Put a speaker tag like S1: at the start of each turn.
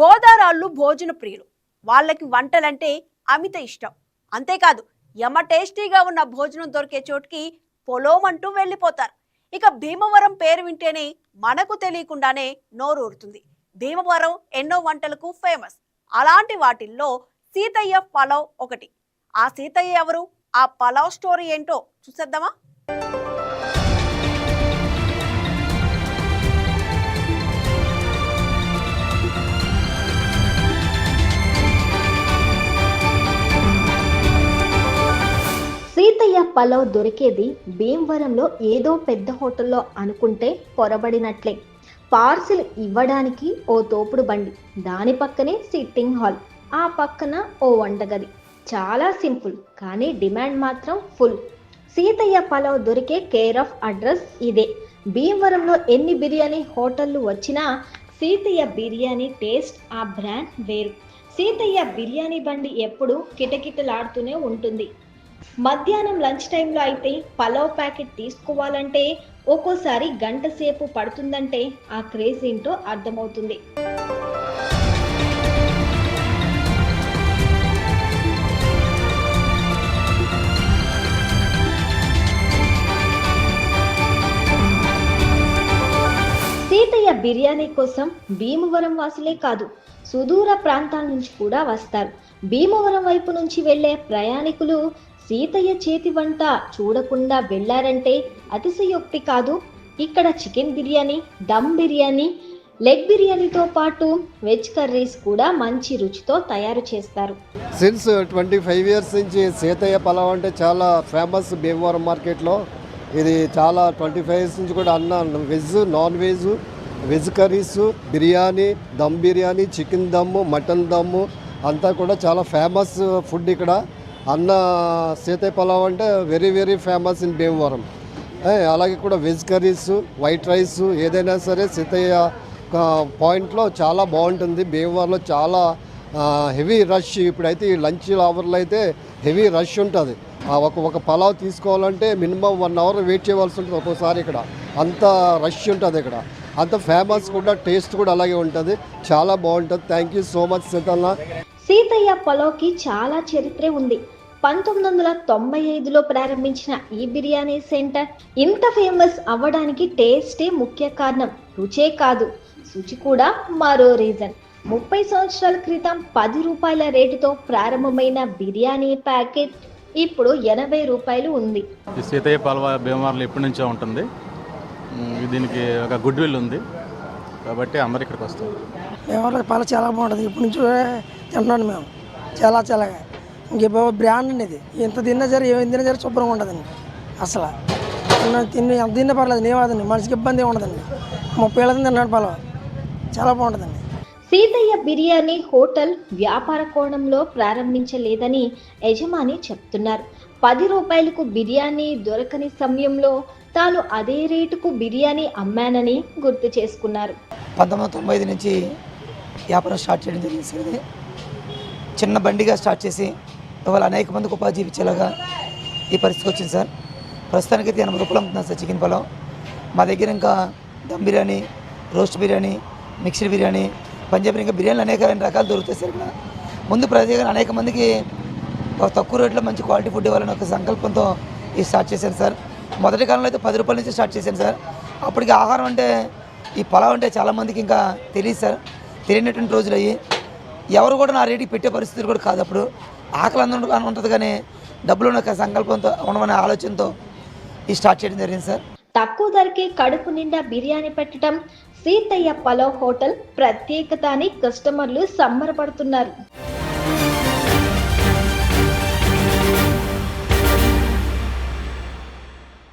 S1: గోదారాళ్ళు భోజన ప్రియులు. వాళ్ళకి వంటలంటే అమిత ఇష్టం. అంతేకాదు యమ టేస్టీగా ఉన్న భోజనం దొరికే చోటుకి పొలోమంటూ వెళ్ళిపోతారు. ఇక భీమవరం పేరు వింటేనే మనకు తెలియకుండానే నోరూరుతుంది. భీమవరం ఎన్నో వంటలకు ఫేమస్. అలాంటి వాటిల్లో సీతయ్య పలావ్ ఒకటి. ఆ సీతయ్య ఎవరు, ఆ పలావ్ స్టోరీ ఏంటో చూసేద్దామా?
S2: సీతయ్య పలావ్ దొరికేది భీమవరంలో ఏదో పెద్ద హోటల్లో అనుకుంటే పొరబడినట్లే. పార్సిల్ ఇవ్వడానికి ఓ తోపుడు బండి, దాని పక్కనే సిట్టింగ్ హాల్, ఆ పక్కన ఓ వంటగది. చాలా సింపుల్, కానీ డిమాండ్ మాత్రం ఫుల్. సీతయ్య పలావ్ దొరికే కేర్ ఆఫ్ అడ్రస్ ఇదే. భీమవరంలో ఎన్ని బిర్యానీ హోటళ్ళు వచ్చినా సీతయ్య బిర్యానీ టేస్ట్, ఆ బ్రాండ్ వేరు. సీతయ్య బిర్యానీ బండి ఎప్పుడు కిటకిటలాడుతూనే ఉంటుంది. మధ్యాహ్నం లంచ్ టైంలో అయితే పలావ్ ప్యాకెట్ తీసుకోవాలంటే ఒక్కోసారి గంట సేపు పడుతుందంటే ఆ క్రేజ్ ఏంటో అర్థమవుతుంది. సీతయ్య బిర్యానీ కోసం భీమవరం వాసులే కాదు, సుదూర ప్రాంతాల నుంచి కూడా వస్తారు. భీమవరం వైపు నుంచి వెళ్లే ప్రయాణికులు సీతయ్య చేతి వంట చూడకుండా వెళ్లారంటే అతిశయోక్తి కాదు. ఇక్కడ చికెన్ బిర్యానీ, దమ్ బిర్యానీ, లెగ్ బిర్యానీతో పాటు వెజ్ కర్రీస్ కూడా మంచి రుచితో తయారు చేస్తారు.
S3: సిన్స్ 25 ఇయర్స్ నుంచి సీతయ్య పలావ్ అంటే చాలా ఫేమస్ భీమవరం మార్కెట్లో. ఇది చాలా 25 ఇయర్స్ నుంచి కూడా అన్న veg, non veg, veg curries, biryani, dum biryani, chicken dum, mutton dum అంతా కూడా చాలా ఫేమస్ ఫుడ్ ఇక్కడ. అన్న సీతయ్య పలావ్ అంటే very very famous in Bhimavaram. అలాగే కూడా వెజ్ కర్రీస్, వైట్ రైస్ ఏదైనా సరే సీతయ్య పాయింట్లో చాలా బాగుంటుంది. భీమవరంలో చాలా హెవీ రష్. ఇప్పుడైతే ఈ లంచ్ అవర్లో అయితే హెవీ రష్ ఉంటుంది. ఒక పలావ్ తీసుకోవాలంటే మినిమం 1 అవర్ వెయిట్ చేయవలసి ఉంటుంది ఒక్కోసారి. ఇక్కడ అంత రష్ ఉంటుంది. ఇక్కడ అంత ఫేమస్ కూడా, టేస్ట్ కూడా అలాగే ఉంటుంది. చాలా బాగుంటుంది. Thank you so much Seethanna.
S2: Seethayya పలావ్కి చాలా చరిత్రే ఉంది. 1995లో ప్రారంభించిన ఈ బిర్యానీ సెంటర్ ఇంత ఫేమస్ అవ్వడానికి టేస్టే ముఖ్య కారణం. రుచే కాదు, శుచి కూడా మరో రీజన్. 30 సంవత్సరాల క్రితం 10 రూపాయల రేటుతో ప్రారంభమైన బిర్యానీ ప్యాకెట్ ఇప్పుడు 80 రూపాయలు ఉంది.
S4: ఈ సీతయ్య పలావ్ భీమవరంలో ఎప్పటి నుంచో ఉంటుంది. దీనికి ఒక గుడ్ విల్ ఉంది కాబట్టి అందరు ఇక్కడికి వస్తారు.
S5: భీమవరంలో పలావ్ చాలా బాగుంటుంది. ఇప్పటి నుంచి తింటున్నాను మేము. చాలా ఇంక బ్రాండ్ అండి ఇది. ఎంత తిన్నా సరే, ఏం తిన్నా సరే శుభ్రంగా ఉండదండి. అసలు ఎంత తిన్నా పర్లేదు, నేవాదండి, మనిషికి ఇబ్బంది ఉండదండి. 30 ఏళ్ళ తిన్నాడు పలావ్, చాలా బాగుంటుందండి.
S2: సీతయ్య బిర్యానీ హోటల్ వ్యాపార కోణంలో ప్రారంభించలేదని యజమాని చెప్తున్నారు. 10 రూపాయలకు బిర్యానీ దొరకని సమయంలో తాను అదే రేటుకు బిర్యానీ అమ్మానని గుర్తు చేసుకున్నారు.
S6: 1995 నుంచి వ్యాపారం స్టార్ట్ చేయడం జరిగింది సార్. ఇది చిన్న బండిగా స్టార్ట్ చేసి ఇవాళ అనేక మందికి ఉపాధి ఇచ్చేలాగా ఈ పరిస్థితికి వచ్చింది సార్. ప్రస్తుతానికైతే 80 రూపాయలు అమ్ముతున్నాను సార్ చికెన్ పలావ్. మా దగ్గర ఇంకా దమ్ బిర్యానీ, రోస్ట్ బిర్యానీ, మిక్స్డ్ బిర్యానీ, పంజాబీ ఇంకా బిర్యానీలు అనేక రకాలు దొరుకుతాయి సార్ ఇక్కడ. ముందు ప్రతిగా అనేక మందికి తక్కువ రేట్లో మంచి క్వాలిటీ ఫుడ్ ఇవ్వాలని ఒక సంకల్పంతో ఇది స్టార్ట్ చేశాను సార్. మొదటి కాలంలో అయితే 10 రూపాయల నుంచి స్టార్ట్ చేశాను సార్. అప్పటికి ఆహారం అంటే, ఈ పలావ్ అంటే చాలామందికి ఇంకా తెలియదు సార్. తెలియనటువంటి రోజులు అయ్యి ఎవరు కూడా నా రేటుకి పెట్టే పరిస్థితులు కూడా కాదు. అప్పుడు ఆకలి అందరూ ఉంటుంది, కానీ డబ్బులు ఉన్న సంకల్పంతో ఉండమనే ఆలోచనతో ఇది స్టార్ట్ చేయడం జరిగింది సార్.
S2: తక్కువ ధరకే కడుపు నిండా బిర్యానీ పెట్టడం సీతయ్య పలావ్ హోటల్ ప్రత్యేకత అని కస్టమర్లు సంబరపడుతున్నారు.